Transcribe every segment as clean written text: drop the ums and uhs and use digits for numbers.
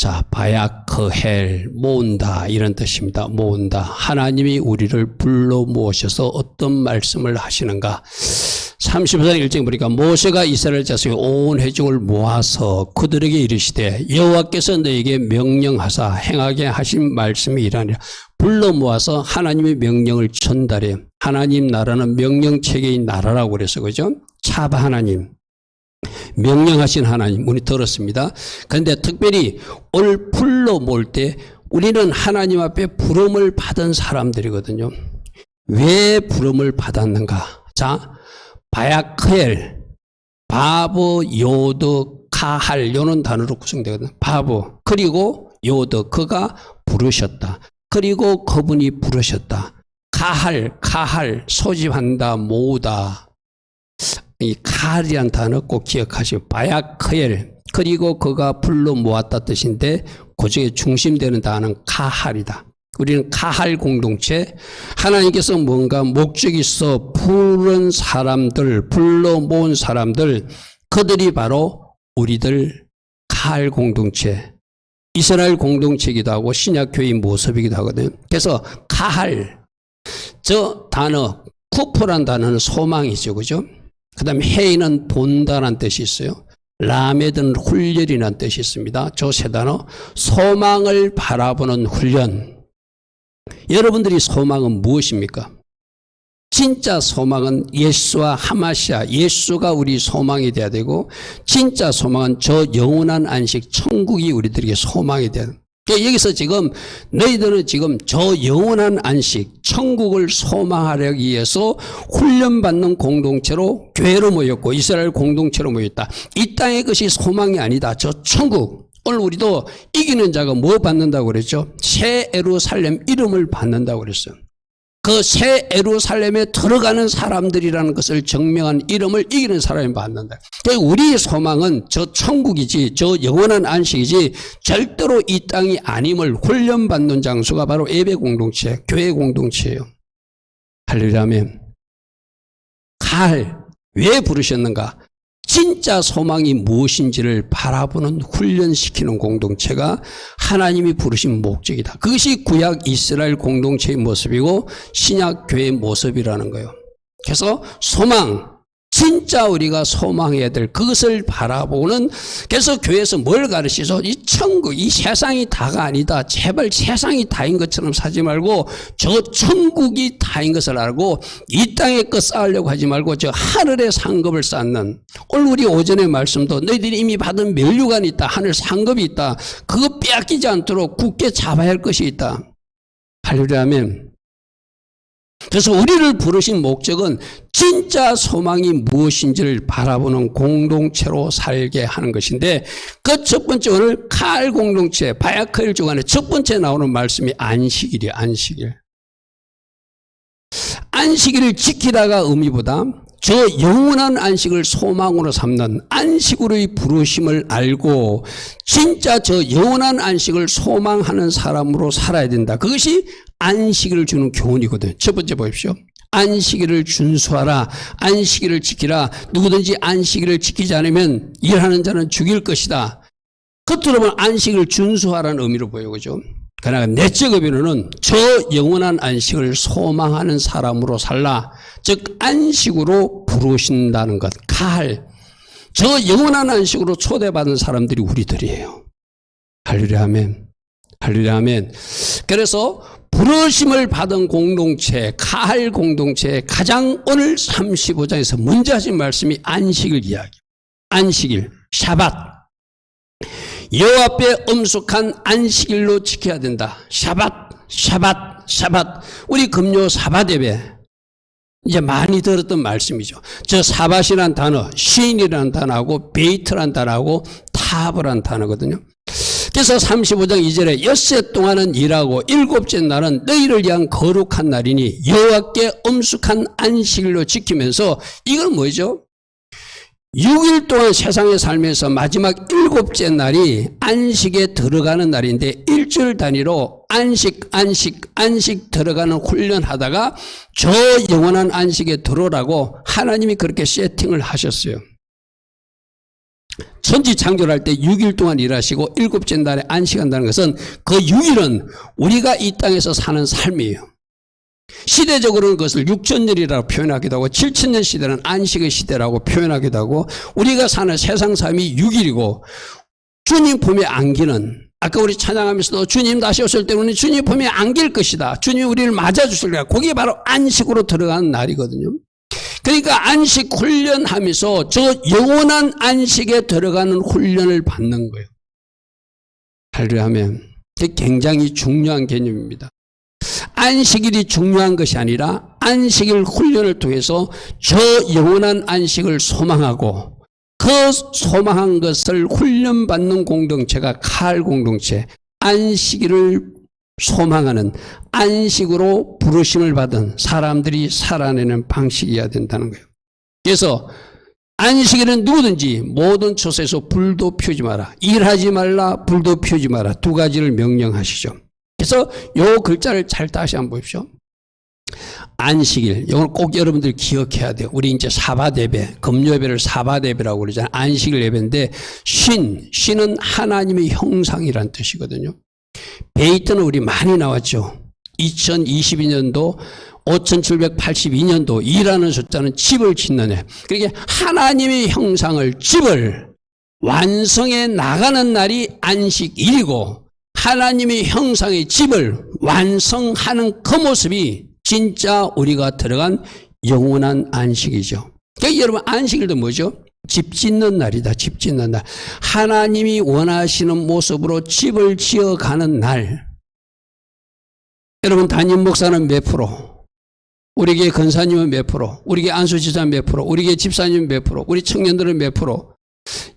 자, 바야크헬, 모은다 이런 뜻입니다. 모은다. 하나님이 우리를 불러 모으셔서 어떤 말씀을 하시는가. 35장 1절 보니까 모세가 이스라엘 자손의 온 회중을 모아서 그들에게 이르시되 여호와께서 너에게 명령하사 행하게 하신 말씀이 이러하니라. 불러 모아서 하나님의 명령을 전달해요. 하나님 나라는 명령체계의 나라라고 그래서 그죠? 차바 하나님. 명령하신 하나님 우리 들었습니다. 그런데 특별히 오늘 불러 모을 때 우리는 하나님 앞에 부름을 받은 사람들이거든요. 왜 부름을 받았는가? 자, 바야크엘, 바브, 요드, 카할 요런 단어로 구성되거든요. 바브 그리고 요드 그가 부르셨다. 그리고 그분이 부르셨다. 카할 소집한다 모으다. 이 카할이란 단어 꼭 기억하시고 바야크엘 그리고 그가 불러 모았다 뜻인데 그중에 중심되는 단어는 카할이다. 우리는 카할 공동체 하나님께서 뭔가 목적이 있어 부른 사람들 불러 모은 사람들 그들이 바로 우리들 카할 공동체 이스라엘 공동체이기도 하고 신약교회의 모습이기도 하거든요. 그래서 카할 저 단어 쿠프란 단어는 소망이죠. 그죠? 그 다음에 헤이는 본다라는 뜻이 있어요. 라메드는 훈련이라는 뜻이 있습니다. 저 세 단어 소망을 바라보는 훈련. 여러분들이 소망은 무엇입니까? 진짜 소망은 예수와 하마시아 예수가 우리 소망이 돼야 되고 진짜 소망은 저 영원한 안식 천국이 우리들에게 소망이 돼야 돼요. 여기서 지금 너희들은 지금 저 영원한 안식 천국을 소망하기 위해서 훈련받는 공동체로 교회로 모였고 이스라엘 공동체로 모였다. 이 땅의 것이 소망이 아니다. 저 천국. 오늘 우리도 이기는 자가 뭐 받는다고 그랬죠? 새 예루살렘 이름을 받는다고 그랬어요. 그 새 예루살렘에 들어가는 사람들이라는 것을 증명한 이름을 이기는 사람이 받는다. 우리의 소망은 저 천국이지 저 영원한 안식이지 절대로 이 땅이 아님을 훈련받는 장소가 바로 예배 공동체, 교회 공동체예요. 할렐루야 아멘. 왜 부르셨는가? 진짜 소망이 무엇인지를 바라보는 훈련시키는 공동체가 하나님이 부르신 목적이다. 그것이 구약 이스라엘 공동체의 모습이고 신약 교회의 모습이라는 거예요. 그래서 소망, 진짜 우리가 소망해야 될 그것을 바라보는 그래서 교회에서 뭘 가르치죠? 이 천국, 이 세상이 다가 아니다. 제발 세상이 다인 것처럼 사지 말고 저 천국이 다인 것을 알고 이 땅의 것 쌓으려고 하지 말고 저 하늘의 상급을 쌓는 오늘 우리 오전의 말씀도 너희들이 이미 받은 면류관이 있다. 하늘 상급이 있다. 그거 빼앗기지 않도록 굳게 잡아야 할 것이 있다. 할렐루야 아멘. 그래서 우리를 부르신 목적은 진짜 소망이 무엇인지를 바라보는 공동체로 살게 하는 것인데 그 첫 번째 오늘 칼 공동체 바야크엘 주간에 첫 번째 나오는 말씀이 안식일이에요. 안식일. 안식일을 지키다가 의미보다 저 영원한 안식을 소망으로 삼는 안식으로의 부르심을 알고 진짜 저 영원한 안식을 소망하는 사람으로 살아야 된다. 그것이 안식일을 주는 교훈이거든요. 첫 번째 보십시오. 안식일을 준수하라. 안식일을 지키라. 누구든지 안식일을 지키지 않으면 일하는 자는 죽일 것이다. 겉으로 보면 안식일을 준수하라는 의미로 보여요. 그죠? 그러나 내적 의미로는 저 영원한 안식을 소망하는 사람으로 살라. 즉 안식으로 부르신다는 것. 저 영원한 안식으로 초대받은 사람들이 우리들이에요. 할렐루야 아멘. 할렐루야 아멘. 그래서 부르심을 받은 공동체, 칼 공동체의 가장 오늘 35장에서 먼저 하신 말씀이 안식일 이야기. 안식일, 샤밧. 여호와 앞에 엄숙한 안식일로 지켜야 된다. 샤밧. 우리 금요 사밧 예배 이제 많이 들었던 말씀이죠. 저 사밧이라는 단어, 쉰이라는 단어하고 베이트라는 단어하고 타브라는 단어거든요. 그래서 35장 2절에 엿새 동안은 일하고 일곱째 날은 너희를 위한 거룩한 날이니 여호와께 엄숙한 안식일로 지키면서 이건 뭐죠? 6일 동안 세상에 살면서 마지막 일곱째 날이 안식에 들어가는 날인데 일주일 단위로 안식 들어가는 훈련하다가 저 영원한 안식에 들어오라고 하나님이 그렇게 세팅을 하셨어요. 천지 창조할 때 6일 동안 일하시고 일곱째 날에 안식한다는 것은 그 6일은 우리가 이 땅에서 사는 삶이에요. 시대적으로는 그것을 6,000년이라고 표현하기도 하고 7,000년 시대는 안식의 시대라고 표현하기도 하고 우리가 사는 세상 삶이 6일이고 주님 품에 안기는 아까 우리 찬양하면서도 주님 다시 오실 때 우리는 주님 품에 안길 것이다. 주님 우리를 맞아주실 거야. 그게 바로 안식으로 들어가는 날이거든요. 그러니까 안식 훈련하면서 저 영원한 안식에 들어가는 훈련을 받는 거예요. 할렐루야 하면 그게 굉장히 중요한 개념입니다. 안식일이 중요한 것이 아니라 안식일 훈련을 통해서 저 영원한 안식을 소망하고 그 소망한 것을 훈련받는 공동체가 칼 공동체, 안식일을 소망하는 안식으로 부르심을 받은 사람들이 살아내는 방식이어야 된다는 거예요. 그래서 안식일은 누구든지 모든 처소에서 불도 피우지 마라. 일하지 말라, 불도 피우지 마라. 두 가지를 명령하시죠. 그래서 요 글자를 잘 다시 한번 보십시오. 안식일, 이걸 꼭 여러분들 기억해야 돼요. 우리 이제 사bat 예배, 금요 예배를 사bat 예배라고 그러잖아요. 안식일 예배인데 신은 하나님의 형상이란 뜻이거든요. 베이트는 우리 많이 나왔죠. 2022년도 5782년도 2라는 숫자는 집을 짓는 해. 그러니까 하나님의 형상을 집을 완성해 나가는 날이 안식일이고 하나님의 형상의 집을 완성하는 그 모습이 진짜 우리가 들어간 영원한 안식이죠. 그러니까 여러분 안식일도 뭐죠? 집 짓는 날이다. 집 짓는 날. 하나님이 원하시는 모습으로 집을 지어가는 날. 여러분 담임 목사는 몇 프로? 우리 교회 권사님은 몇 프로? 우리 교회 안수지사 몇 프로? 우리 교회 집사님은 몇 프로? 우리 청년들은 몇 프로?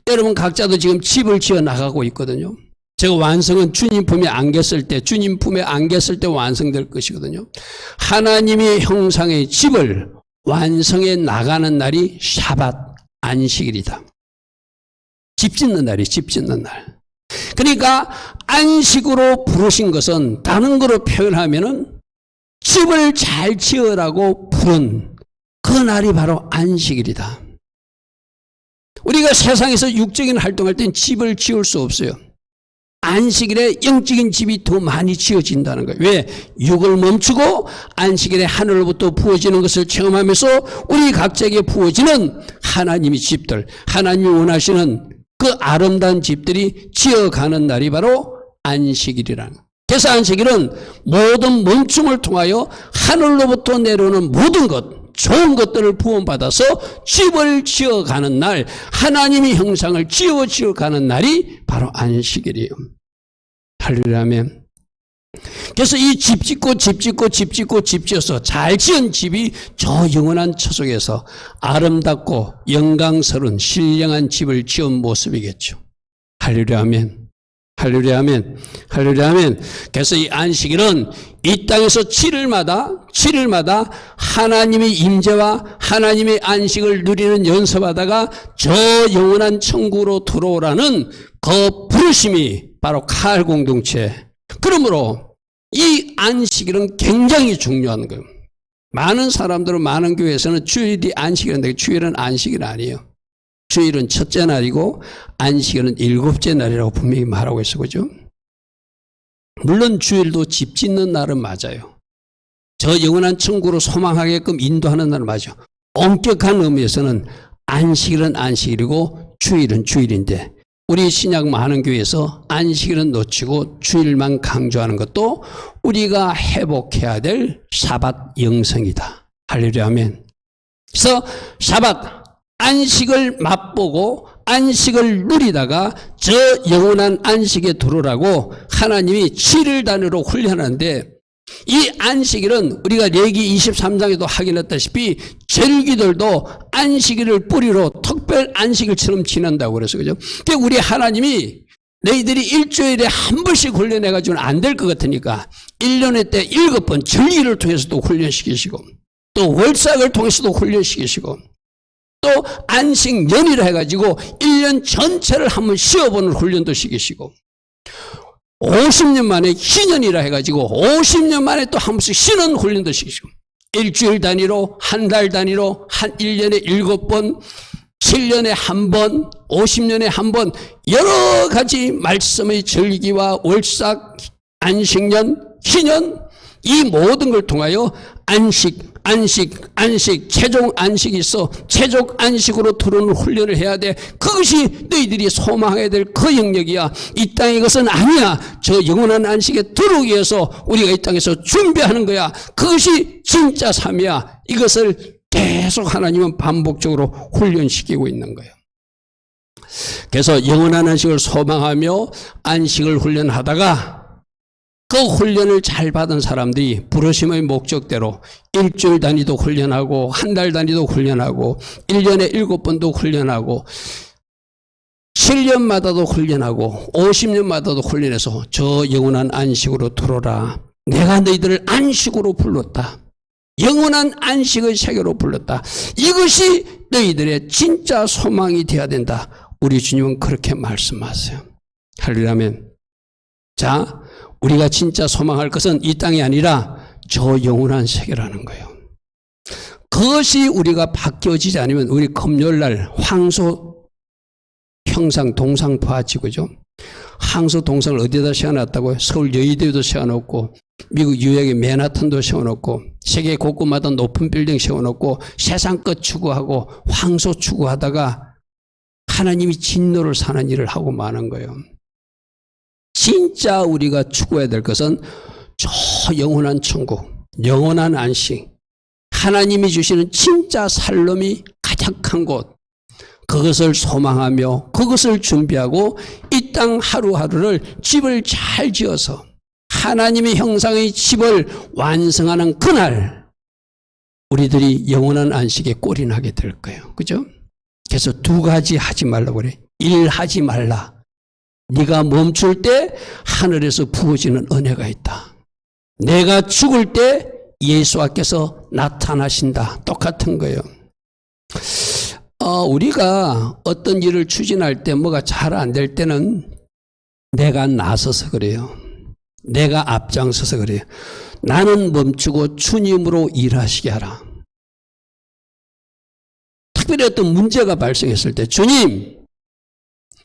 여러분 각자도 지금 집을 지어 나가고 있거든요. 제가 완성은 주님 품에 안겼을 때, 주님 품에 안겼을 때 완성될 것이거든요. 하나님의 형상의 집을 완성해 나가는 날이 샤밧 안식일이다. 집 짓는 날이 집 짓는 날. 그러니까 안식으로 부르신 것은 다른 거로 표현하면은 집을 잘 지으라고 부른 그 날이 바로 안식일이다. 우리가 세상에서 육적인 활동할 땐 집을 지을 수 없어요. 안식일에 영적인 집이 더 많이 지어진다는 거예요. 왜? 육을 멈추고 안식일에 하늘로부터 부어지는 것을 체험하면서 우리 각자에게 부어지는 하나님의 집들, 하나님이 원하시는 그 아름다운 집들이 지어가는 날이 바로 안식일이라는 거예요. 그래서 안식일은 모든 멈춤을 통하여 하늘로부터 내려오는 모든 것, 좋은 것들을 부원받아서 집을 지어가는 날, 하나님의 형상을 지어가는 날이 바로 안식일이에요. 할렐루야면. 그래서 이 집 짓어서 잘 지은 집이 저 영원한 처속에서 아름답고 영광스러운 신령한 집을 지은 모습이겠죠. 할렐루야면. 할렐루야면. 할렐루야면. 그래서 이 안식일은 이 땅에서 7일마다 하나님의 임재와 하나님의 안식을 누리는 연습하다가 저 영원한 천국으로 들어오라는 그 부르심이 바로 칼 공동체. 그러므로 이 안식일은 굉장히 중요한 거예요. 많은 사람들은 많은 교회에서는 주일이 안식일인데 주일은 안식일 아니에요. 주일은 첫째 날이고 안식일은 일곱째 날이라고 분명히 말하고 있어. 그죠? 물론 주일도 집 짓는 날은 맞아요. 저 영원한 천국으로 소망하게끔 인도하는 날은 맞아요. 엄격한 의미에서는 안식일은 안식일이고 주일은 주일인데 우리 신약 많은 교회에서 안식일은 놓치고 주일만 강조하는 것도 우리가 회복해야 될 사bat 영성이다. 할렐루야 아멘. 그래서 사bat 안식을 맛보고 안식을 누리다가 저 영원한 안식에 들어오라고 하나님이 7일 단위로 훈련하는데 이 안식일은 우리가 레위기 23장에도 확인했다시피 절기들도 안식일을 뿌리로 특별 안식일처럼 지낸다고 그래서 그죠? 그러니까 우리 하나님이 너희들이 일주일에 한 번씩 훈련해가지고는 안 될 것 같으니까 1년에 때 7번 절기를 통해서도 훈련시키시고 또 월삭을 통해서도 훈련시키시고 또 안식년이라 해가지고 1년 전체를 한번 쉬어보는 훈련도 시키시고 50년 만에 희년이라 해가지고 50년 만에 또 한 번씩 쉬는 훈련도 시키시고 일주일 단위로 한 달 단위로 한 1년에 7번 7년에 한 번, 50년에 한 번 여러 가지 말씀의 절기와 월삭, 안식년, 희년 이 모든 걸 통하여 안식, 최종 안식이 있어 최종 안식으로 들어오는 훈련을 해야 돼. 그것이 너희들이 소망해야 될 그 영역이야. 이 땅의 것은 아니야. 저 영원한 안식에 들어오기 위해서 우리가 이 땅에서 준비하는 거야. 그것이 진짜 삶이야. 이것을 계속 하나님은 반복적으로 훈련시키고 있는 거예요. 그래서 영원한 안식을 소망하며 안식을 훈련하다가 그 훈련을 잘 받은 사람들이 부르심의 목적대로 일주일 단위도 훈련하고 한 달 단위도 훈련하고 1년에 7번도 훈련하고 7년마다도 훈련하고 50년마다도 훈련해서 저 영원한 안식으로 들어오라. 내가 너희들을 안식으로 불렀다. 영원한 안식의 세계로 불렀다. 이것이 너희들의 진짜 소망이 되어야 된다. 우리 주님은 그렇게 말씀하세요. 할렐루야면. 자, 우리가 진짜 소망할 것은 이 땅이 아니라 저 영원한 세계라는 거예요. 그것이 우리가 바뀌어지지 않으면 우리 금요일날 황소 형상 동상 파지고죠. 황소 동상을 어디다 세워놨다고요? 서울 여의도에도 세워놓고 미국 뉴욕의 맨하탄도 세워놓고 세계 곳곳마다 높은 빌딩 세워놓고 세상 것 추구하고 황소 추구하다가 하나님이 진노를 사는 일을 하고 마는 거예요. 진짜 우리가 추구해야 될 것은 저 영원한 천국, 영원한 안식, 하나님이 주시는 진짜 살림이 가득한 곳, 그것을 소망하며 그것을 준비하고 이 땅 하루하루를 집을 잘 지어서 하나님의 형상의 집을 완성하는 그날 우리들이 영원한 안식에 꼴인하게 될 거예요. 그죠? 그래서 두 가지 하지 말라고 그래. 일하지 말라. 네가 멈출 때 하늘에서 부어지는 은혜가 있다. 내가 죽을 때 예수께서 나타나신다. 똑같은 거예요. 우리가 어떤 일을 추진할 때 뭐가 잘 안 될 때는 내가 나서서 그래요. 내가 앞장서서 그래요. 나는 멈추고 주님으로 일하시게 하라. 특별히 어떤 문제가 발생했을 때 주님,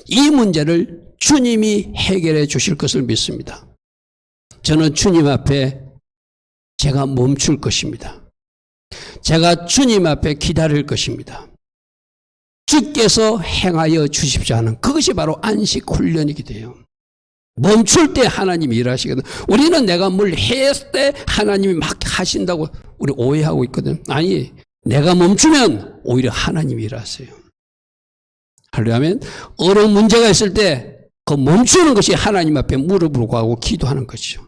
이 문제를 주님이 해결해 주실 것을 믿습니다. 저는 주님 앞에 제가 멈출 것입니다. 제가 주님 앞에 기다릴 것입니다. 주께서 행하여 주십시오 하는 그것이 바로 안식 훈련이기도 해요. 멈출 때 하나님이 일하시거든. 우리는 내가 뭘 했을 때 하나님이 막 하신다고 우리 오해하고 있거든. 아니, 내가 멈추면 오히려 하나님이 일하세요. 하려면 어려운 문제가 있을 때 그 멈추는 것이 하나님 앞에 무릎을 꿇고 기도하는 것이죠.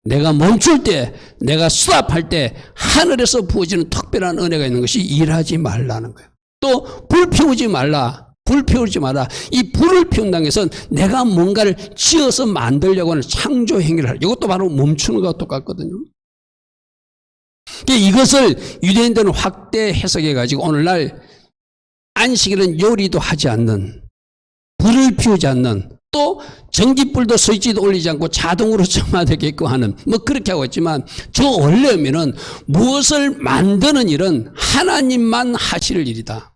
내가 멈출 때, 내가 스탑할 때 하늘에서 부어지는 특별한 은혜가 있는 것이 일하지 말라는 거예요. 또 불 피우지 말라. 불 피우지 마라. 이 불을 피운다는 것은 내가 뭔가를 지어서 만들려고 하는 창조 행위를 하라. 이것도 바로 멈추는 것과 똑같거든요. 이것을 유대인들은 확대 해석해가지고 오늘날 안식일은 요리도 하지 않는, 불을 피우지 않는, 또 전기불도 스위치도 올리지 않고 자동으로 점화되게끔 하는 뭐 그렇게 하고 있지만 저 원래 의미는 무엇을 만드는 일은 하나님만 하실 일이다.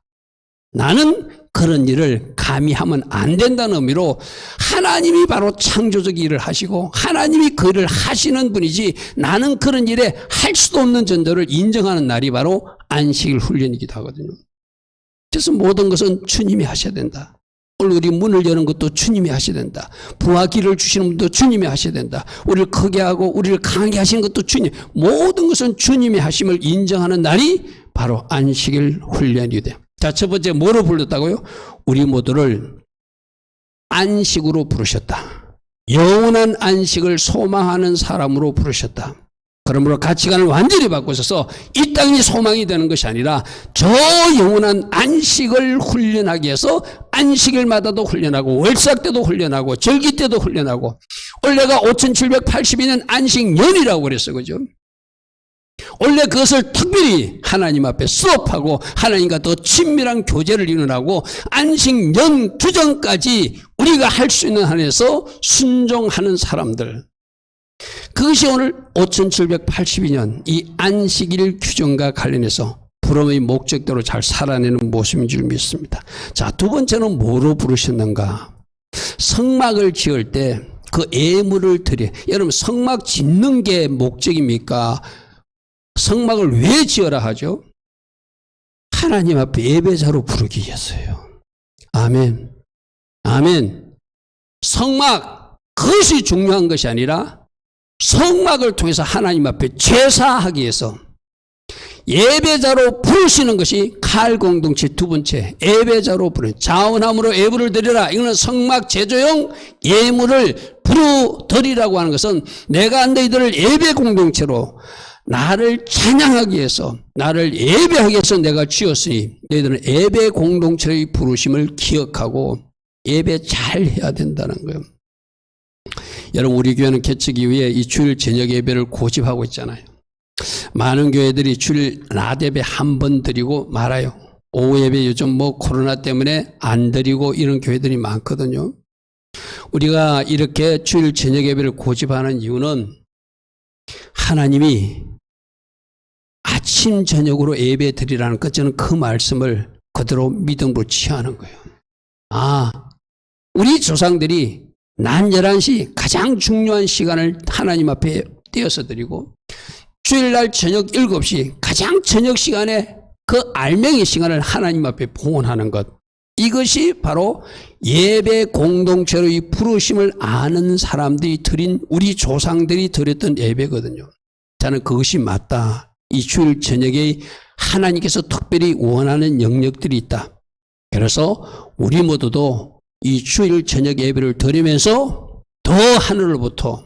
나는 그런 일을 감히 하면 안 된다는 의미로 하나님이 바로 창조적 일을 하시고 하나님이 그 일을 하시는 분이지 나는 그런 일에 할 수도 없는 존재를 인정하는 날이 바로 안식일 훈련이기도 하거든요. 그래서 모든 것은 주님이 하셔야 된다. 오늘 우리 문을 여는 것도 주님이 하셔야 된다. 부와 길을 주시는 분도 주님이 하셔야 된다. 우리를 크게 하고 우리를 강하게 하시는 것도 주님. 모든 것은 주님이 하심을 인정하는 날이 바로 안식일 훈련이 돼요. 자, 첫 번째 뭐로 불렀다고요? 우리 모두를 안식으로 부르셨다. 영원한 안식을 소망하는 사람으로 부르셨다. 그러므로 가치관을 완전히 바꾸셔서 이 땅이 소망이 되는 것이 아니라 저 영원한 안식을 훈련하기 위해서 안식일마다도 훈련하고 월삭 때도 훈련하고 절기 때도 훈련하고 원래가 5782년 안식년이라고 그랬어요. 그죠? 원래 그것을 특별히 하나님 앞에 수업하고 하나님과 더 친밀한 교제를 이루라고 안식년 규정까지 우리가 할 수 있는 한에서 순종하는 사람들, 그것이 오늘 5782년 이 안식일 규정과 관련해서 부름의 목적대로 잘 살아내는 모습인 줄 믿습니다. 자, 두 번째는 뭐로 부르셨는가? 성막을 지을 때 그 예물을 드려. 여러분, 성막 짓는 게 목적입니까? 성막을 왜 지어라 하죠? 하나님 앞에 예배자로 부르기 위해서요. 아멘. 아멘. 성막, 그것이 중요한 것이 아니라 성막을 통해서 하나님 앞에 제사하기 위해서 예배자로 부르시는 것이 칼 공동체 두 번째, 예배자로 부르는 자원함으로 예물을 드리라. 이거는 성막 제조용 예물을 드리라고 하는 것은 내가 너희들을 예배 공동체로 나를 찬양하기 위해서, 나를 예배하기 위해서 내가 지었으니 너희들은 예배 공동체의 부르심을 기억하고 예배 잘 해야 된다는 거예요. 여러분, 우리 교회는 개척 이후에 이 주일 저녁 예배를 고집하고 있잖아요. 많은 교회들이 주일 낮 예배 한 번 드리고 말아요. 오후 예배 요즘 뭐 코로나 때문에 안 드리고 이런 교회들이 많거든요. 우리가 이렇게 주일 저녁 예배를 고집하는 이유는 하나님이 아침 저녁으로 예배 드리라는 것, 저는 그 말씀을 그대로 믿음으로 취하는 거예요. 아, 우리 조상들이 낮 11시 가장 중요한 시간을 하나님 앞에 띄어서 드리고 주일날 저녁 7시 가장 저녁 시간에 그 알맹이 시간을 하나님 앞에 봉헌하는 것, 이것이 바로 예배 공동체로의 부르심을 아는 사람들이 드린, 우리 조상들이 드렸던 예배거든요. 저는 그것이 맞다. 이 주일 저녁에 하나님께서 특별히 원하는 영역들이 있다. 그래서 우리 모두도 이 주일 저녁 예배를 드리면서 더 하늘로부터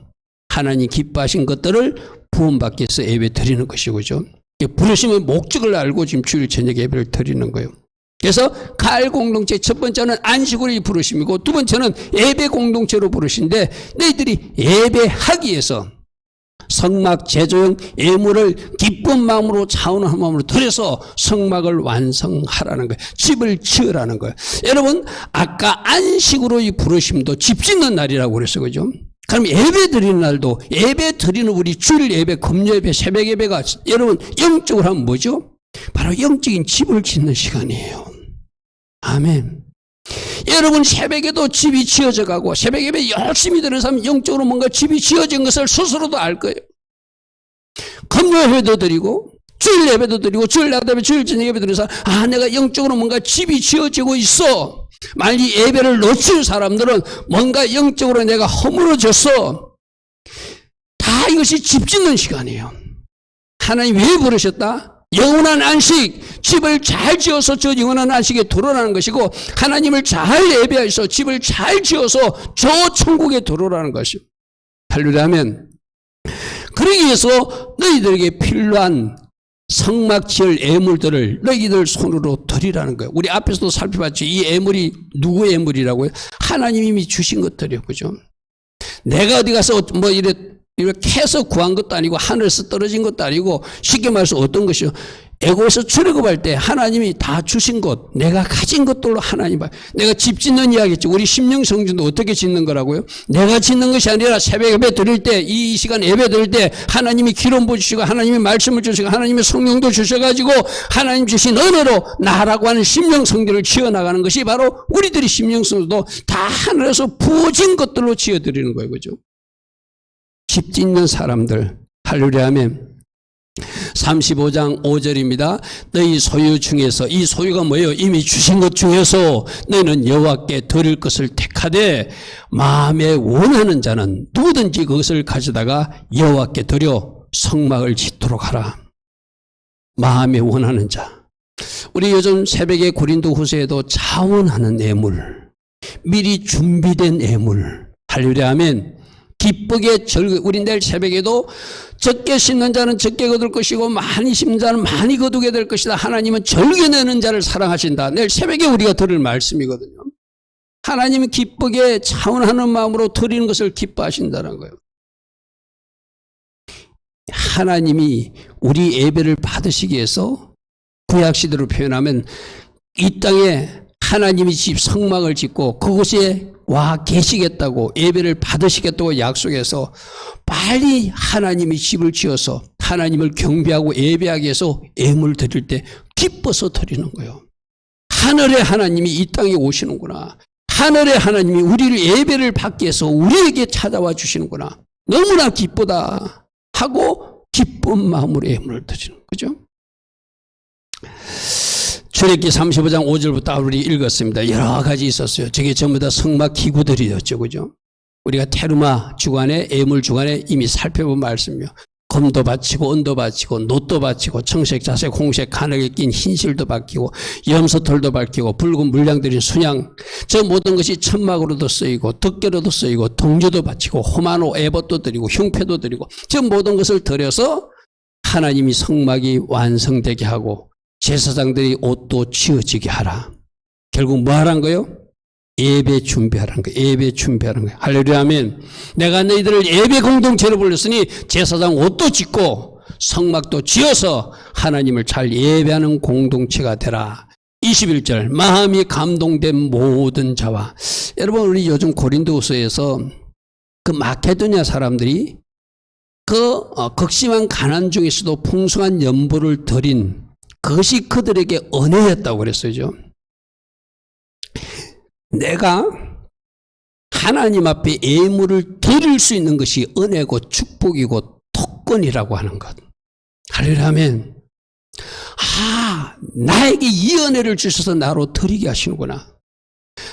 하나님 기뻐하신 것들을 부음받기 위해서 예배 드리는 것이고, 부르심의 목적을 알고 지금 주일 저녁 예배를 드리는 거예요. 그래서 가을 공동체 첫 번째는 안식으로 부르심이고, 두 번째는 예배 공동체로 부르신데, 너희들이 예배하기 위해서 성막 제조용 예물을 기쁜 마음으로 차원한 마음으로 드려서 성막을 완성하라는 거예요. 집을 지으라는 거예요. 여러분, 아까 안식으로 이 부르심도 집 짓는 날이라고 그랬어요. 그죠? 그럼 예배 드리는 날도, 예배 드리는 우리 주일 예배, 금요 예배, 새벽 예배가 여러분 영적으로 하면 뭐죠? 바로 영적인 집을 짓는 시간이에요. 아멘. 여러분, 새벽에도 집이 지어져 가고 새벽 예배 열심히 드리는 사람은 영적으로 뭔가 집이 지어진 것을 스스로도 알 거예요. 금요 예배도 드리고 주일 예배도 드리고 주일 낮 예배, 주일 저녁 예배 드리는 사람, 아, 내가 영적으로 뭔가 집이 지어지고 있어. 만약 이 예배를 놓친 사람들은 뭔가 영적으로 내가 허물어졌어. 다 이것이 집 짓는 시간이에요. 하나님 왜 부르셨다? 영원한 안식, 집을 잘 지어서 저 영원한 안식에 들어오라는 것이고, 하나님을 잘 예배해서 집을 잘 지어서 저 천국에 들어오라는 것이요. 할렐루야면, 그러기 위해서 너희들에게 필요한 성막 지을 예물들을 너희들 손으로 드리라는 거예요. 우리 앞에서도 살펴봤죠. 이 예물이 누구의 예물이라고요? 하나님이 주신 것들이요. 그죠? 내가 어디 가서 뭐 이렇게 해서 구한 것도 아니고, 하늘에서 떨어진 것도 아니고, 쉽게 말해서 어떤 것이요? 애고에서 출애굽할 때 하나님이 다 주신 것, 내가 가진 것들로 하나님, 내가 집 짓는 이야기했죠. 우리 심령성전도 어떻게 짓는 거라고요? 내가 짓는 것이 아니라 새벽 예배 드릴 때, 이 시간 예배 드릴 때 하나님이 기름 부으시고 하나님이 말씀을 주시고 하나님의 성령도 주셔가지고 하나님 주신 은혜로 나라고 하는 심령성전을 지어나가는 것이 바로 우리들이 심령성전도 다 하늘에서 부어진 것들로 지어드리는 거예요. 그죠? 집 짓는 사람들, 할렐루야 아멘. 35장 5절입니다. 너희 소유 중에서, 이 소유가 뭐예요? 이미 주신 것 중에서 너희는 여호와께 드릴 것을 택하되 마음에 원하는 자는 누구든지 그것을 가져다가 여호와께 드려 성막을 짓도록 하라. 마음에 원하는 자. 우리 요즘 새벽에 고린도후서에도 자원하는 예물, 미리 준비된 예물, 할렐루야 아멘. 기쁘게 우리 내일 새벽에도 적게 심는 자는 적게 거둘 것이고 많이 심는 자는 많이 거두게 될 것이다. 하나님은 절개 내는 자를 사랑하신다. 내일 새벽에 우리가 들을 말씀이거든요. 하나님은 기쁘게 차원하는 마음으로 드리는 것을 기뻐하신다는 거예요. 하나님이 우리 예배를 받으시기 위해서 구약시대로 표현하면 이 땅에 하나님이 집 성막을 짓고 그곳에 와 계시겠다고, 예배를 받으시겠다고 약속해서 빨리 하나님이 집을 지어서 하나님을 경배하고 예배하기 위해서 예물 드릴 때 기뻐서 드리는 거예요. 하늘의 하나님이 이 땅에 오시는구나. 하늘의 하나님이 우리를 예배를 받기 위해서 우리에게 찾아와 주시는구나. 너무나 기쁘다 하고 기쁜 마음으로 예물을 드리는 거죠. 출애굽기 35장 5절부터 우리 읽었습니다. 여러 가지 있었어요. 저게 전부 다 성막 기구들이었죠. 그죠? 우리가 테르마 주간에, 예물 주간에 이미 살펴본 말씀이요. 검도 바치고, 은도 바치고, 놋도 바치고, 청색, 자색, 홍색, 가늘게 낀 흰실도 바치고, 염소털도 바치고, 붉은 물량들인 순양, 저 모든 것이 천막으로도 쓰이고, 덮개로도 쓰이고, 동주도 바치고, 호마노, 에봇도 드리고, 흉패도 드리고, 저 모든 것을 드려서 하나님이 성막이 완성되게 하고, 제사장들이 옷도 지어지게 하라. 결국 뭐 하란 거예요? 예배 준비하라는 거예요. 예배 준비하라는 거예요. 할렐루야 아멘. 내가 너희들을 예배 공동체로 불렀으니 제사장 옷도 짓고 성막도 지어서 하나님을 잘 예배하는 공동체가 되라. 21절 마음이 감동된 모든 자와. 여러분 우리 요즘 고린도후서에서 그 마케도냐 사람들이 그 극심한 가난 중에서도 풍성한 연보를 드린 그것이 그들에게 은혜였다고 그랬어요. 내가 하나님 앞에 예물을 드릴 수 있는 것이 은혜고 축복이고 특권이라고 하는 것. 할렐루야 아멘. 나에게 이 은혜를 주셔서 나로 드리게 하시는구나.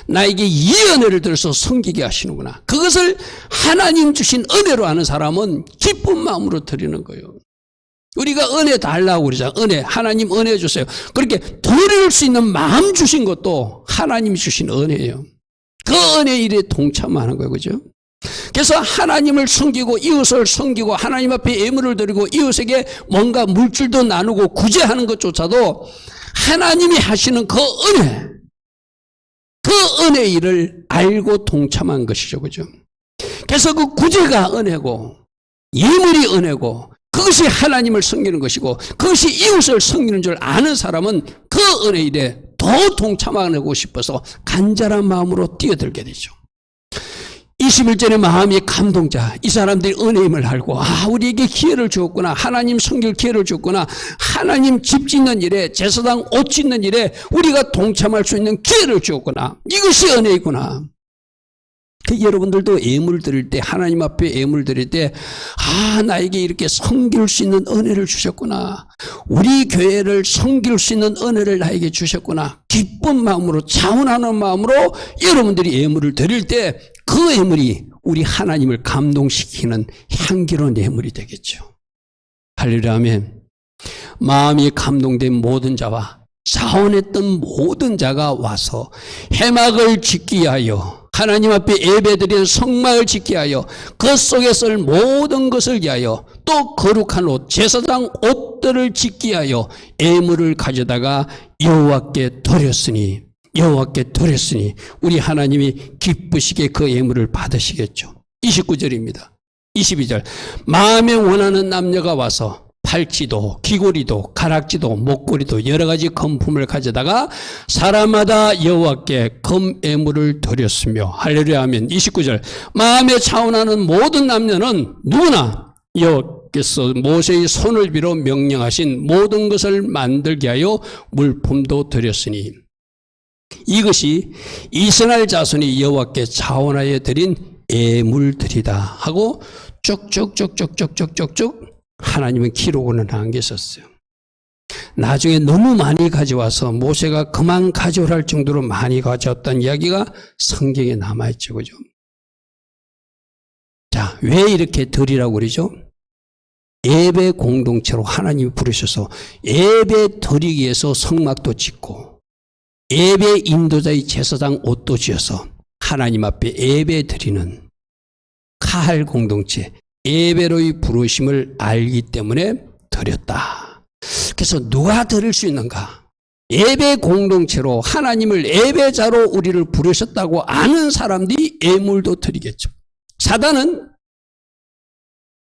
나에게 이 은혜를 들어서 섬기게 하시는구나. 그것을 하나님 주신 은혜로 아는 사람은 기쁜 마음으로 드리는 거예요. 우리가 은혜 달라고 그러잖아요. 은혜, 하나님 은혜 주세요. 그렇게 드릴 수 있는 마음 주신 것도 하나님이 주신 은혜예요. 그 은혜 일에 동참하는 거예요. 그죠? 그래서 하나님을 섬기고 이웃을 섬기고 하나님 앞에 예물을 드리고 이웃에게 뭔가 물질도 나누고 구제하는 것조차도 하나님이 하시는 그 은혜 일을 알고 동참한 것이죠. 그죠? 그래서 그 구제가 은혜고 예물이 은혜고 그것이 하나님을 섬기는 것이고 그것이 이웃을 섬기는 줄 아는 사람은 그 은혜 일에 더 동참하고 싶어서 간절한 마음으로 뛰어들게 되죠. 21절의 마음이 감동자. 이 사람들이 은혜임을 알고 우리에게 기회를 주었구나. 하나님 섬길 기회를 주었구나. 하나님 집 짓는 일에 제사장 옷 짓는 일에 우리가 동참할 수 있는 기회를 주었구나. 이것이 은혜이구나. 여러분들도 예물 드릴 때 하나님 앞에 예물 드릴 때 나에게 이렇게 섬길 수 있는 은혜를 주셨구나. 우리 교회를 섬길 수 있는 은혜를 나에게 주셨구나. 기쁜 마음으로 자원하는 마음으로 여러분들이 예물을 드릴 때 그 예물이 우리 하나님을 감동시키는 향기로운 예물이 되겠죠. 할렐루야 아멘. 마음이 감동된 모든 자와 자원했던 모든 자가 와서 해막을 짓기 위하여 하나님 앞에 예배드리는 성막을 짓기 위하여 그 속에 쓸 모든 것을 위하여 또 거룩한 옷, 제사장 옷들을 짓기 위하여 예물을 가져다가 여호와께 드렸으니 우리 하나님이 기쁘시게 그 예물을 받으시겠죠. 29절입니다. 22절 마음에 원하는 남녀가 와서 팔찌도 귀고리도 가락지도 목걸이도 여러 가지 금품을 가져다가 사람마다 여호와께 금예물을 드렸으며 할렐루야 하면 29절 마음에 차원하는 모든 남녀는 누구나 여호와께서 모세의 손을 빌어 명령하신 모든 것을 만들게 하여 물품도 드렸으니 이것이 이스라엘 자손이 여호와께 차원하여 드린 예물들이다 하고 쭉쭉쭉쭉쭉쭉쭉 하나님은 기록을 남겼었어요. 나중에 너무 많이 가져와서 모세가 그만 가져오라 할 정도로 많이 가져왔다는 이야기가 성경에 남아있죠. 그죠? 자, 왜 이렇게 드리라고 그러죠? 예배 공동체로 하나님이 부르셔서 예배 드리기 위해서 성막도 짓고 예배 인도자의 제사장 옷도 지어서 하나님 앞에 예배 드리는 카할 공동체 예배로의 부르심을 알기 때문에 드렸다. 그래서 누가 드릴 수 있는가? 예배 공동체로 하나님을 예배자로 우리를 부르셨다고 아는 사람들이 예물도 드리겠죠. 사단은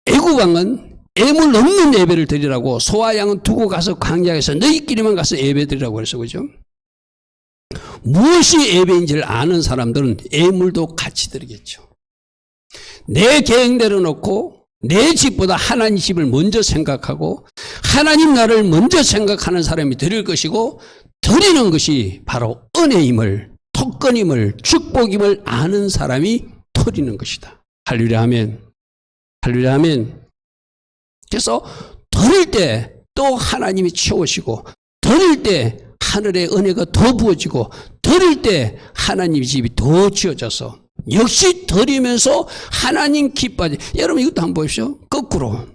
애국왕은 예물 없는 예배를 드리라고 소와 양은 두고 가서 광야에서 너희끼리만 가서 예배 드리라고 그랬어. 그죠? 무엇이 예배인지를 아는 사람들은 예물도 같이 드리겠죠. 내 계획 내려놓고 내 집보다 하나님 집을 먼저 생각하고 하나님 나라를 먼저 생각하는 사람이 드릴 것이고, 드리는 것이 바로 은혜임을, 특권임을, 축복임을 아는 사람이 드리는 것이다. 할렐루야 아멘. 할렐루야 아멘. 그래서 드릴 때 또 하나님이 채우시고, 드릴 때 하늘의 은혜가 더 부어지고, 드릴 때 하나님의 집이 더 지어져서 역시 드리면서 하나님 기뻐하지. 여러분 이것도 한번 보십시오. 거꾸로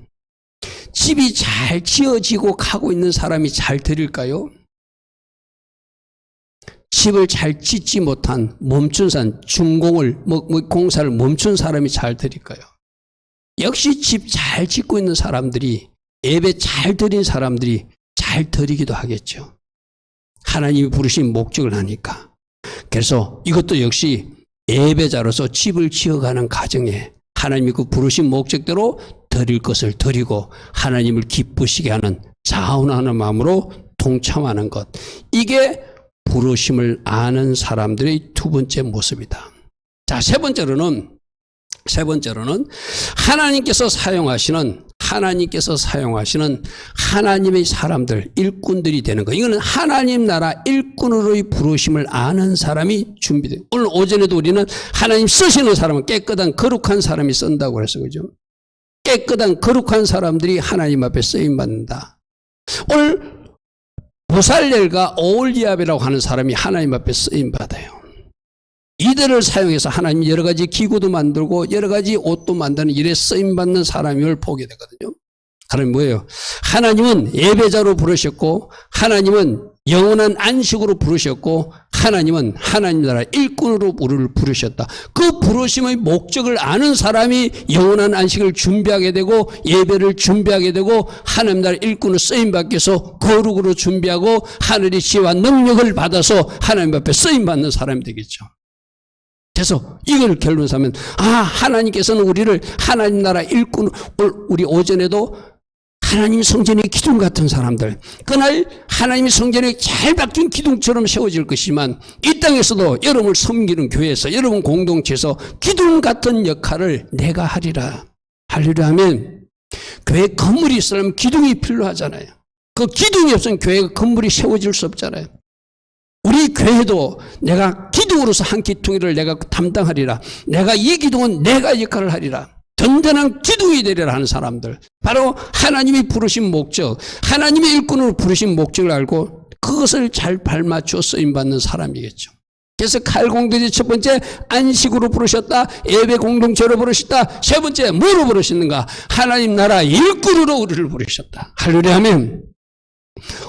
집이 잘 지어지고 가고 있는 사람이 잘 드릴까요? 집을 잘 짓지 못한 멈춘 사람, 준공을 공사를 멈춘 사람이 잘 드릴까요? 역시 집 잘 짓고 있는 사람들이, 예배 잘 드린 사람들이 잘 드리기도 하겠죠. 하나님이 부르신 목적을 하니까. 그래서 이것도 역시 예배자로서 집을 지어가는 과정에 하나님이 그 부르신 목적대로 드릴 것을 드리고 하나님을 기쁘시게 하는 자원하는 마음으로 동참하는 것. 이게 부르심을 아는 사람들의 두 번째 모습이다. 자, 세 번째로는 하나님께서 사용하시는 하나님의 사람들, 일꾼들이 되는 것. 이거는 하나님 나라 일꾼으로의 부르심을 아는 사람이 준비돼요. 오늘 오전에도 우리는 하나님 쓰시는 사람은 깨끗한 거룩한 사람이 쓴다고 그래서 그죠? 깨끗한 거룩한 사람들이 하나님 앞에 쓰임받는다. 오늘 보살렐과 오홀리압이라고 하는 사람이 하나님 앞에 쓰임받아요. 이들을 사용해서 하나님이 여러 가지 기구도 만들고 여러 가지 옷도 만드는 일에 쓰임받는 사람임을 보게 되거든요. 그럼 뭐예요? 하나님은 예배자로 부르셨고, 하나님은 영원한 안식으로 부르셨고, 하나님은 하나님 나라 일꾼으로 우리를 부르셨다. 그 부르심의 목적을 아는 사람이 영원한 안식을 준비하게 되고, 예배를 준비하게 되고, 하나님 나라 일꾼으로 쓰임받기 위해서 거룩으로 준비하고, 하늘의 지혜와 능력을 받아서 하나님 앞에 쓰임받는 사람이 되겠죠. 그래서 이걸 결론 삼으면, 하나님께서는 우리를 하나님 나라 일꾼, 우리 오전에도 하나님 성전의 기둥 같은 사람들, 그날 하나님의 성전에 잘 박힌 기둥처럼 세워질 것이지만 이 땅에서도 여러분을 섬기는 교회에서, 여러분 공동체에서 기둥 같은 역할을 내가 하리라. 할렐루야 하면, 교회 건물이 있으려면 기둥이 필요하잖아요. 그 기둥이 없으면 교회가 건물이 세워질 수 없잖아요. 우리 교회도 내가 기둥으로서 한 기둥이를 내가 담당하리라. 내가 이 기둥은 내가 역할을 하리라. 든든한 기둥이 되리라 하는 사람들. 바로 하나님이 부르신 목적, 하나님의 일꾼으로 부르신 목적을 알고 그것을 잘 발맞춰 쓰임받는 사람이겠죠. 그래서 칼공들이 첫 번째 안식으로 부르셨다. 예배 공동체로 부르셨다. 세 번째 뭐로 부르셨는가? 하나님 나라 일꾼으로 우리를 부르셨다. 할렐루야 하면,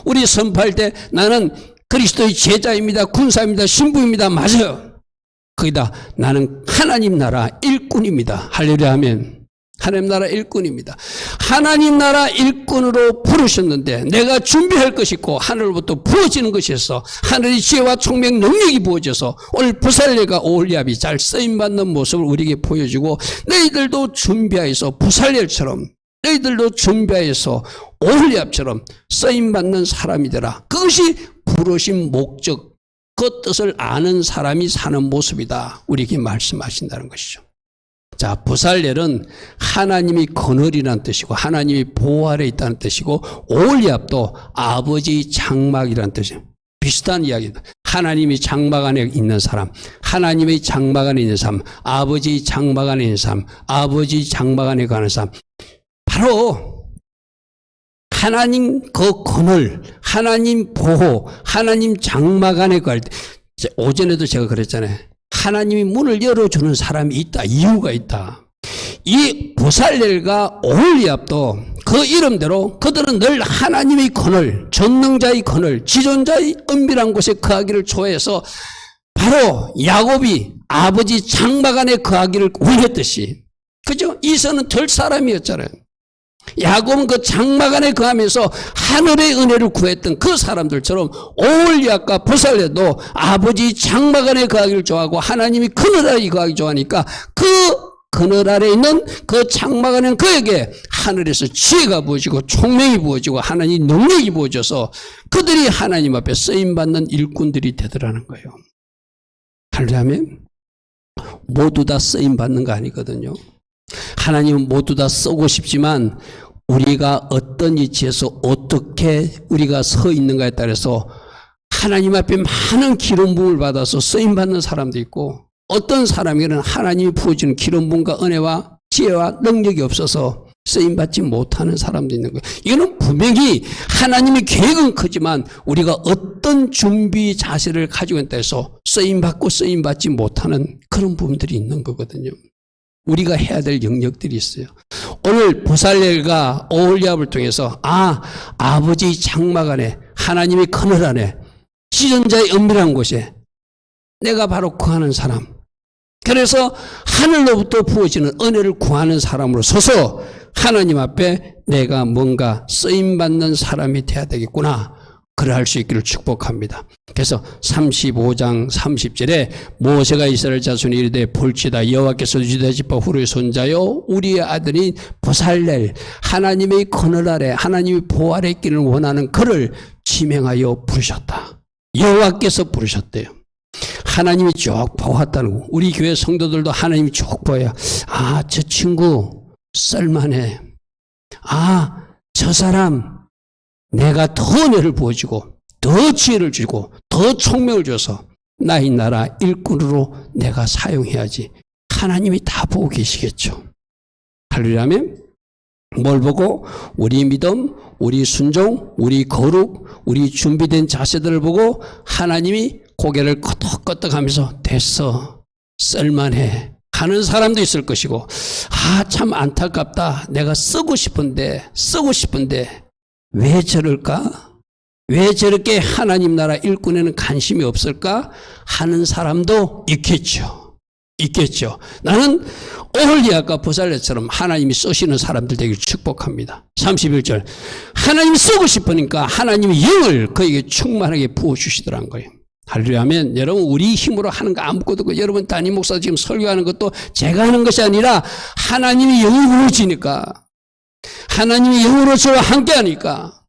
우리 선포할 때 나는 그리스도의 제자입니다. 군사입니다. 신부입니다. 맞아요. 거기다 나는 하나님 나라 일꾼입니다. 할렐루야 하면, 하나님 나라 일꾼입니다. 하나님 나라 일꾼으로 부르셨는데 내가 준비할 것이 있고 하늘로부터 부어지는 것이 있어 하늘의 지혜와 총명 능력이 부어져서 오늘 보살렐과 오홀리압이 잘 쓰임받는 모습을 우리에게 보여주고, 너희들도 준비하여서 보살렐처럼, 너희들도 준비하여서 오홀리압처럼 쓰임받는 사람이 되라. 그것이 부르신 목적, 그 뜻을 아는 사람이 사는 모습이다. 우리에게 말씀하신다는 것이죠. 자, 보살렐은 하나님이 그늘이라는 뜻이고 하나님이 보호 아래 있다는 뜻이고, 오홀리압도 아버지의 장막이라는 뜻이에요. 비슷한 이야기입니다. 하나님이 장막 안에 있는 사람, 하나님의 장막 안에 있는 사람, 아버지의 장막 안에 있는 사람, 아버지의 장막 안에 가는 사람, 바로 하나님 그 그늘, 하나님 보호, 하나님 장막 안에 갈 때, 오전에도 제가 그랬잖아요. 하나님이 문을 열어주는 사람이 있다. 이유가 있다. 이 보살렐과 오홀리압도 그 이름대로 그들은 늘 하나님의 그늘, 전능자의 그늘, 지존자의 은밀한 곳에 거하기를 좋아해서 바로 야곱이 아버지 장막 안에 거하기를 원했듯이, 그죠? 이서는 덜 사람이었잖아요. 야곱은 그 장막 안에 거하면서 하늘의 은혜를 구했던 그 사람들처럼 오홀리압과 보살렐도 아버지 장막 안에 거하기를 좋아하고 하나님이 그늘 아래 거하기 좋아하니까 그 그늘 아래 있는 그 장막 안에는 그에게 하늘에서 지혜가 부어지고 총명이 부어지고 하나님 능력이 부어져서 그들이 하나님 앞에 쓰임받는 일꾼들이 되더라는 거예요. 하려면 모두 다 쓰임받는 거 아니거든요. 하나님은 모두 다 쓰고 싶지만 우리가 어떤 위치에서 어떻게 우리가 서 있는가에 따라서 하나님 앞에 많은 기름 부음을 받아서 쓰임 받는 사람도 있고, 어떤 사람에게는 하나님이 부어주는 기름 부음과 은혜와 지혜와 능력이 없어서 쓰임 받지 못하는 사람도 있는 거예요. 이거는 분명히 하나님의 계획은 크지만 우리가 어떤 준비 자세를 가지고 있다고 해서 쓰임 받고 쓰임 받지 못하는 그런 부분들이 있는 거거든요. 우리가 해야 될 영역들이 있어요. 오늘 부살렐과 오홀리압을 통해서 아버지 장막 안에, 하나님의 그늘 안에, 지존자의 은밀한 곳에 내가 바로 구하는 사람, 그래서 하늘로부터 부어지는 은혜를 구하는 사람으로 서서 하나님 앞에 내가 뭔가 쓰임받는 사람이 돼야 되겠구나, 그럴 수 있기를 축복합니다. 그래서 35장 30절에 모세가 이스라엘 자손이 이르되 볼지다 여호와께서 유다 지파 후르의 손자요 우리의 아들인 부살렐 하나님의 그늘 아래 하나님의 보호 아래 있기를 원하는 그를 지명하여 부르셨다. 여호와께서 부르셨대요. 하나님이 쭉 보았다는 거. 우리 교회 성도들도 하나님이 쭉 보아야 저 친구 쓸만해. 저 사람 내가 더 은혜를 부어주고 더 지혜를 주고 더 총명을 줘서 나의 나라 일꾼으로 내가 사용해야지. 하나님이 다 보고 계시겠죠. 할렐루야면 뭘 보고? 우리 믿음, 우리 순종, 우리 거룩, 우리 준비된 자세들을 보고 하나님이 고개를 끄덕끄덕하면서 됐어, 쓸만해 하는 사람도 있을 것이고, 참 안타깝다, 내가 쓰고 싶은데 왜 저럴까? 왜 저렇게 하나님 나라 일꾼에는 관심이 없을까? 하는 사람도 있겠죠. 나는 오홀리압과 부살렐처럼 하나님이 쓰시는 사람들 되길 축복합니다. 31절 하나님이 쓰고 싶으니까 하나님의 영을 그에게 충만하게 부어주시더란 거예요. 할렐루야면 여러분, 우리 힘으로 하는 거 아무것도 없고, 여러분 담임 목사 지금 설교하는 것도 제가 하는 것이 아니라 하나님이 영이 부어지니까, 하나님이 영으로 저와 함께 하니까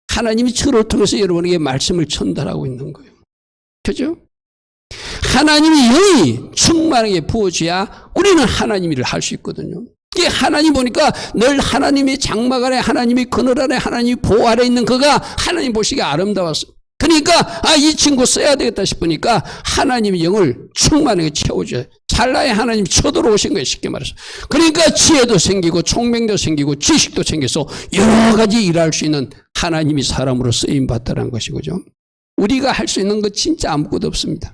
하나님이 저를 통해서 여러분에게 말씀을 전달하고 있는 거예요. 그죠? 하나님이 영이 충만하게 부어줘야 우리는 하나님 일을 할 수 있거든요. 이게 하나님 보니까 늘 하나님의 장막 아래, 하나님의 그늘 아래, 하나님의 보호 아래 있는 그가 하나님 보시기에 아름다웠어요. 그러니까 이 친구 써야 되겠다 싶으니까 하나님의 영을 충만하게 채워줘요. 찰나에 하나님이 쳐들어오신 거예요, 쉽게 말해서. 그러니까 지혜도 생기고 총명도 생기고 지식도 생겨서 여러 가지 일할 수 있는 하나님이 사람으로 쓰임받다는 것이죠. 우리가 할 수 있는 것 진짜 아무것도 없습니다.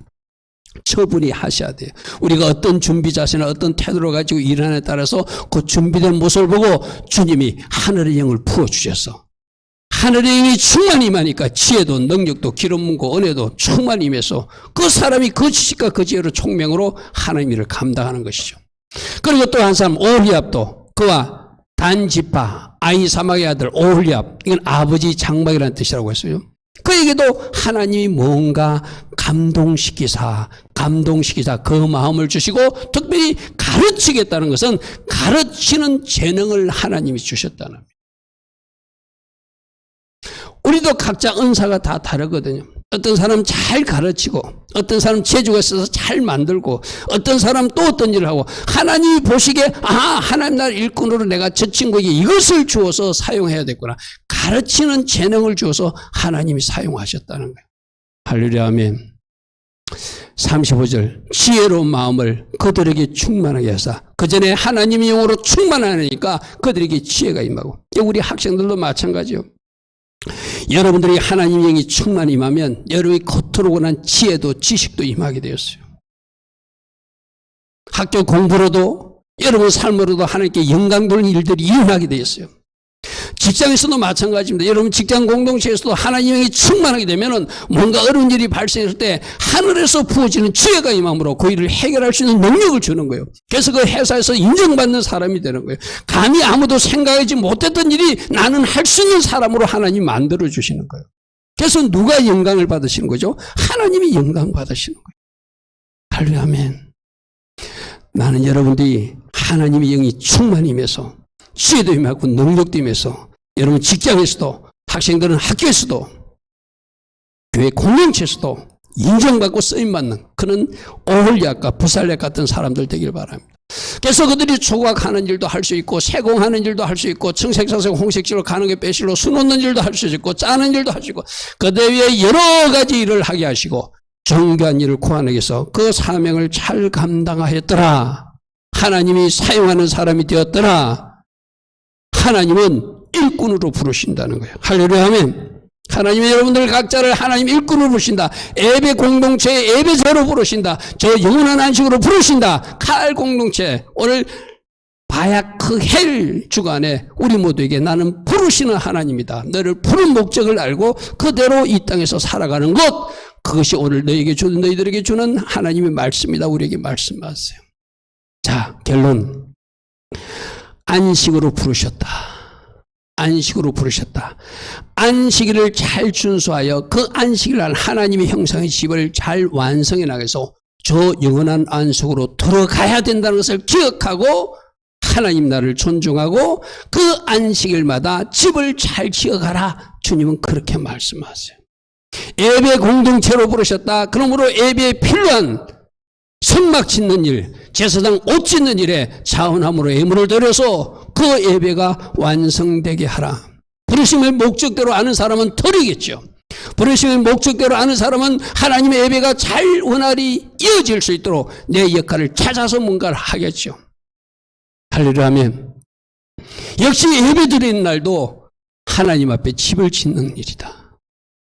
처분이 하셔야 돼요. 우리가 어떤 준비 자세나 어떤 태도를 가지고 일하느냐에 따라서 그 준비된 모습을 보고 주님이 하늘의 영을 부어주셔서 하늘의 영이 충만히 임하니까 지혜도 능력도 기름 붓고 은혜도 충만히 임해서 그 사람이 그 지식과 그 지혜로 총명으로 하나님 일을 감당하는 것이죠. 그리고 또 한 사람 오홀리압도 그와 단지파 아히사막의 아들 오홀리압, 이건 아버지 장막이라는 뜻이라고 했어요. 그에게도 하나님이 뭔가 감동시키사 그 마음을 주시고 특별히 가르치겠다는 것은 가르치는 재능을 하나님이 주셨다는 겁니다. 우리도 각자 은사가 다 다르거든요. 어떤 사람 잘 가르치고, 어떤 사람 재주가 있어서 잘 만들고, 어떤 사람 또 어떤 일을 하고, 하나님이 보시기에 하나님 나라 일꾼으로 내가 저 친구에게 이것을 주어서 사용해야 되구나. 가르치는 재능을 주어서 하나님이 사용하셨다는 거예요. 할렐루야 아멘. 35절 지혜로운 마음을 그들에게 충만하게 하사, 그 전에 하나님의 영으로 충만하니까 그들에게 지혜가 임하고, 우리 학생들도 마찬가지요. 여러분들이 하나님의 영이 충만히 임하면 여러분이 겉으로 원한 지혜도 지식도 임하게 되었어요. 학교 공부로도 여러분 삶으로도 하나님께 영광 돌리는 일들이 일어나게 되었어요. 직장에서도 마찬가지입니다. 여러분 직장 공동체에서도 하나님의 영이 충만하게 되면 뭔가 어려운 일이 발생했을 때 하늘에서 부어지는 지혜가 임함으로 그 일을 해결할 수 있는 능력을 주는 거예요. 그래서 그 회사에서 인정받는 사람이 되는 거예요. 감히 아무도 생각하지 못했던 일이 나는 할 수 있는 사람으로 하나님이 만들어 주시는 거예요. 그래서 누가 영광을 받으시는 거죠? 하나님이 영광 받으시는 거예요. 할렐루야 아멘. 나는 여러분들이 하나님의 영이 충만히 임해서 지혜도 임하고 능력도 임해서 여러분 직장에서도, 학생들은 학교에서도, 교회 공동체에서도 인정받고 쓰임받는 그런 오홀리압과 부살렙 같은 사람들 되길 바랍니다. 그래서 그들이 조각하는 일도 할 수 있고 세공하는 일도 할 수 있고 청색사색 홍색지로 가는 게 배실로 수 놓는 일도 할 수 있고 짜는 일도 할 수 있고 그들 위에 여러 가지 일을 하게 하시고 정교한 일을 구하기 위해서 그 사명을 잘 감당하였더라. 하나님이 사용하는 사람이 되었더라. 하나님은 일꾼으로 부르신다는 거예요. 할렐루야 아멘. 하나님이 여러분들 각자를 하나님 일꾼으로 부르신다. 예배 공동체의 예배자로 부르신다. 저 영원한 안식으로 부르신다. 칼 공동체 오늘 바야크헬 주간에 우리 모두에게 나는 부르시는 하나님이다. 너를 부른 목적을 알고 그대로 이 땅에서 살아가는 것, 그것이 오늘 너희들에게 주는 하나님의 말씀이다. 우리에게 말씀하세요. 자, 결론. 안식으로 부르셨다. 안식으로 부르셨다. 안식일을 잘 준수하여 그 안식일 날 하나님의 형상의 집을 잘 완성해 나가서 저 영원한 안식으로 들어가야 된다는 것을 기억하고 하나님 나를 존중하고 그 안식일마다 집을 잘 지어가라. 주님은 그렇게 말씀하세요. 예배 공동체로 부르셨다. 그러므로 예배에 필요한 성막 짓는 일, 제사장 옷 짓는 일에 자원함으로 예물을 드려서 그 예배가 완성되게 하라. 부르심의 목적대로 아는 사람은 털이겠죠. 부르심의 목적대로 아는 사람은 하나님의 예배가 잘 원활히 이어질 수 있도록 내 역할을 찾아서 뭔가를 하겠죠. 할렐루야 아멘. 역시 예배 드리는 날도 하나님 앞에 집을 짓는 일이다.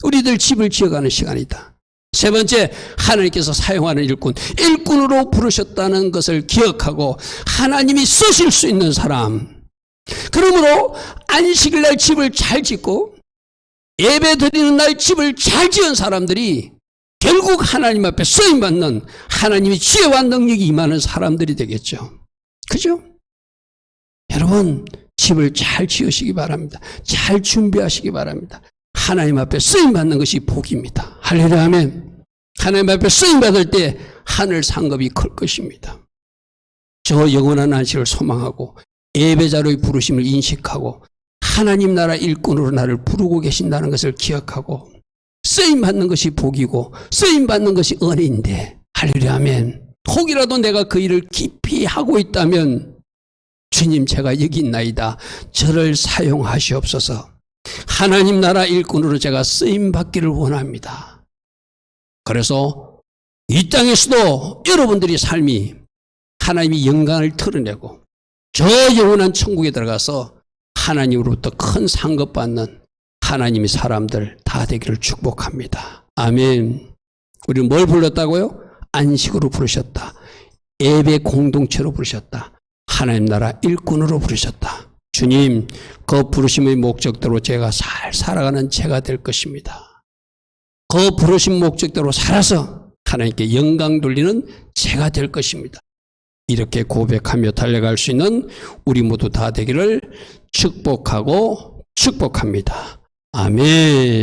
우리들 집을 지어가는 시간이다. 세 번째, 하나님께서 사용하는 일꾼으로 부르셨다는 것을 기억하고 하나님이 쓰실 수 있는 사람. 그러므로 안식일 날 집을 잘 짓고 예배 드리는 날 집을 잘 지은 사람들이 결국 하나님 앞에 쓰임받는 하나님의 지혜와 능력이 임하는 사람들이 되겠죠. 그죠? 여러분, 집을 잘 지으시기 바랍니다. 잘 준비하시기 바랍니다. 하나님 앞에 쓰임받는 것이 복입니다. 할렐루야 아멘. 하나님 앞에 쓰임받을 때 하늘 상급이 클 것입니다. 저 영원한 안식을 소망하고 예배자로의 부르심을 인식하고 하나님 나라 일꾼으로 나를 부르고 계신다는 것을 기억하고 쓰임받는 것이 복이고 쓰임받는 것이 은혜인데 할렐루야 아멘. 혹이라도 내가 그 일을 깊이 하고 있다면 주님 제가 여기 있나이다. 저를 사용하시옵소서. 하나님 나라 일꾼으로 제가 쓰임받기를 원합니다. 그래서 이 땅에서도 여러분들의 삶이 하나님의 영광을 드러내고 저 영원한 천국에 들어가서 하나님으로부터 큰 상급받는 하나님의 사람들 다 되기를 축복합니다. 아멘. 우리는 뭘 불렀다고요? 안식으로 부르셨다. 예배 공동체로 부르셨다. 하나님 나라 일꾼으로 부르셨다. 주님, 그 부르심의 목적대로 제가 잘 살아가는 제가 될 것입니다. 그 부르심 목적대로 살아서 하나님께 영광 돌리는 제가 될 것입니다. 이렇게 고백하며 달려갈 수 있는 우리 모두 다 되기를 축복하고 축복합니다. 아멘.